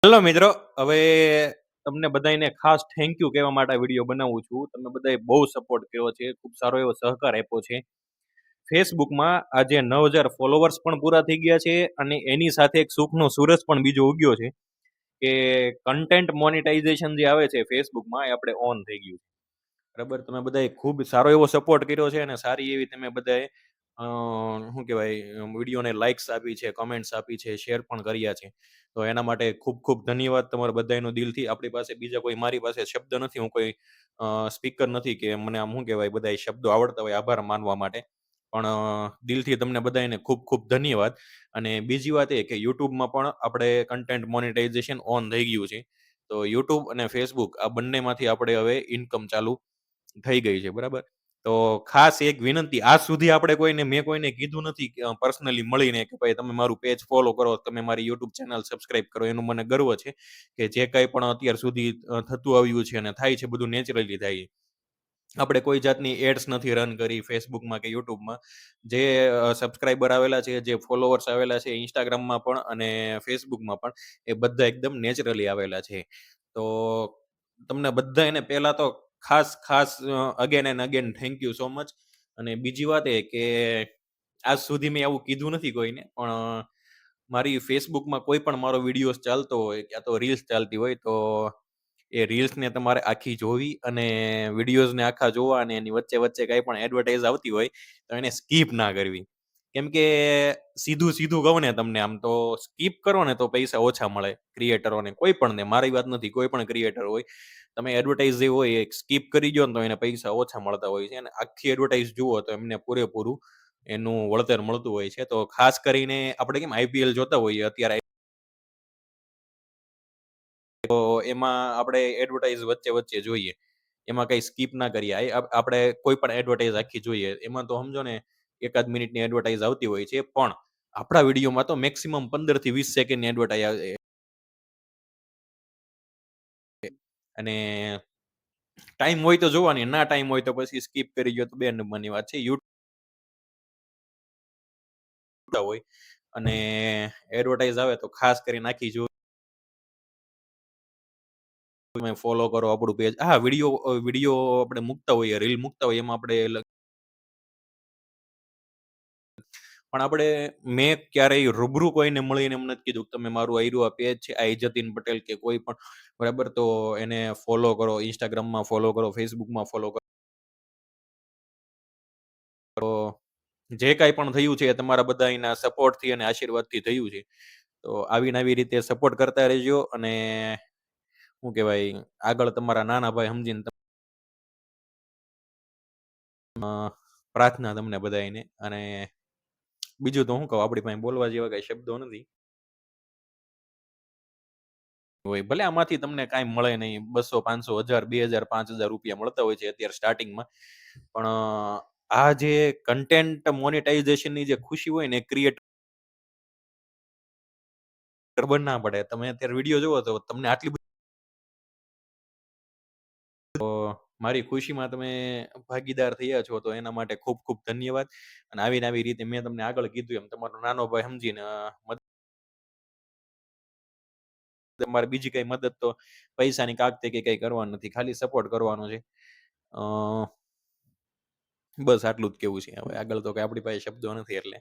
Hello મિત્રો, હવે તમને બધાને ખાસ થેન્ક યુ કહેવા માટે આ વિડીયો બનાવું છું. તમે બધાએ બહુ સપોર્ટ કર્યો છે, ખૂબ સારો એવો સહકાર આપ્યો છે. ફેસબુકમાં આજે 9,000 ફોલોવર્સ પણ પૂરા થઈ ગયા છે અને એની સાથે એક સુખનો સૂરજ પણ બીજો ઉગ્યો છે કે કન્ટેન્ટ મોનેટાઇઝેશન જે આવે છે ફેસબુકમાં એ આપણે ઓન થઈ ગયું છે. બરાબર, તમે બધાએ ખૂબ સારો એવો સપોર્ટ કર્યો છે અને સારી એવી તમે બધાએ શું કહેવાય વિડીયોને લાઇક્સ આપી છે, કમેન્ટ્સ આપી છે, શેર પણ કર્યા છે. તો એના માટે ખૂબ ખૂબ ધન્યવાદ તમારા બધાનો દિલથી. આપણી પાસે બીજા કોઈ મારી પાસે શબ્દ નથી, હું કોઈ સ્પીકર નથી કે મને આમ શું કહેવાય બધા શબ્દો આવડતા હોય આભાર માનવા માટે. પણ દિલથી તમને બધાને ખૂબ ખૂબ ધન્યવાદ. અને બીજી વાત એ કે યુટ્યુબમાં પણ આપણે કન્ટેન્ટ મોનેટાઇઝેશન ઓન થઈ ગયું છે. તો યુટ્યુબ અને ફેસબુક આ બંનેમાંથી આપણે હવે ઇન્કમ ચાલુ થઈ ગઈ છે. બરાબર, તો ખાસ એક વિનંતી, આજ સુધી આપણે મેં કોઈને કીધું નથી પર્સનલી મળીને કે ભાઈ તમે મારું પેજ ફોલો કરો, તમે મારી યુટ્યુબ ચેનલ સબસ્ક્રાઇબ કરો. એનું મને ગર્વ છે કે જે કંઈ પણ અત્યાર સુધી થતું આવ્યું છે અને થાય છે બધું નેચરલી થાય છે. આપણે કોઈ જાતની એડ્સ નથી રન કરી ફેસબુકમાં કે યુટ્યુબમાં. જે સબસ્ક્રાઇબર આવેલા છે, જે ફોલોવર્સ આવેલા છે ઇન્સ્ટાગ્રામમાં પણ અને ફેસબુકમાં પણ, એ બધા એકદમ નેચરલી આવેલા છે. તો તમને બધાને પહેલા તો ખાસ ખાસ again and again thank you so much. અને બીજી વાત એ કે આજ સુધી મેં આવું કીધું નથી કોઈને, પણ મારી ફેસબુકમાં કોઈ પણ મારો વિડીયોઝ ચાલતો હોય ક્યાં તો રીલ્સ ચાલતી હોય તો એ રીલ્સને તમારે આખી જોવી અને વિડીયોઝને આખા જોવા અને એની વચ્ચે વચ્ચે કંઈ પણ એડવર્ટાઇઝ આવતી હોય તો એને સ્કીપ ના કરવી. કેમ કે સીધું સીધું કહું ને તમને, આમ તો સ્કીપ કરો ને તો પૈસા ઓછા મળે ક્રિએટરોને, કોઈ પણ ને, મારી વાત નથી, કોઈ પણ ક્રિએટર હોય, તમે એડવર્ટાઇઝ જે હોય એ સ્કીપ કરી દો ને તો એને પૈસા ઓછા મળતા હોય છે. અને આખી એડવર્ટાઇઝ જુઓ તો એમને પૂરેપૂરું એનું વળતર મળતું હોય છે. તો ખાસ કરીને આપણે કેમ આઈપીએલ જોતા હોઈએ અત્યારે, તો એમાં આપણે એડવર્ટાઇઝ વચ્ચે વચ્ચે જોઈએ, એમાં કઈ સ્કીપ ના કરીએ. આપણે કોઈ પણ એડવર્ટાઇઝ આખી જોઈએ એમાં તો સમજો ને એકાદ મિનિટની એડવર્ટાઇઝ આવતી હોય છે, પણ આપણા વિડીયોમાં તો મેક્સિમમ 15 થી 20 સેકન્ડની એડવર્ટાઇઝ આવે. અને ટાઈમ હોય તો જોવાની, ના ટાઈમ હોય તો પછી સ્કીપ કરી ગયો તો બે નંબરની વાત છે. યુટ્યુબ હોય અને એડવર્ટાઇઝ આવે તો ખાસ કરીને નાખી જો, તમે ફોલો કરો આપણું પેજ. હા, વિડીયો વિડીયો આપણે મૂકતા હોઈએ, રીલ મૂકતા હોઈએ, એમાં આપણે પણ આપણે મેં ક્યારેય રૂબરૂ કોઈને મળીને એમ નથી કીધું કે તમે મારું આયરું આ પેજ છે, આ જતીન પટેલ કે કોઈ પણ, બરાબર, તો એને ફોલો કરો, ઇન્સ્ટાગ્રામમાં ફોલો કરો, ફેસબુકમાં ફોલો કરો. જે કાંઈ પણ થયું છે એ તમારા બધાના સપોર્ટથી અને આશીર્વાદથી થયું છે. તો આવીને આવી રીતે સપોર્ટ કરતા રહેજો. અને શું કહેવાય, આગળ તમારા નાના ભાઈ સમજીને પ્રાર્થના તમને બધાને. અને બીજું તો હું કહું, આપણી પાસે બોલવા જેવા કઈ શબ્દો નથી હોય. ભલે આમાંથી તમને કાંઈ મળે નહીં, 200, 500, 1000, 2000, 5000 રૂપિયા મળતા હોય છે અત્યારે સ્ટાર્ટિંગમાં, પણ આ જે કન્ટેન્ટ મોનેટાઇઝેશનની જે ખુશી હોય ને, ક્રિએટર ખબર ના પડે. તમે અત્યારે વિડીયો જોવો તો તમને આટલી બધી, તો મારી ખુશીમાં તમે ભાગીદાર થયા છો તો એના માટે ખૂબ ખૂબ ધન્યવાદ. અને આવીને આવી રીતે મેં તમને આગળ કીધું એમ તમારો નાનો ભાઈ સમજીને તમારે બીજી કઈ મદદ તો પૈસાની કાગતે કે કઈ કરવાનું નથી, ખાલી સપોર્ટ કરવાનો છે. અ બસ આટલું જ કેવું છે. હવે આગળ તો કઈ આપણી પાસે શબ્દો નથી એટલે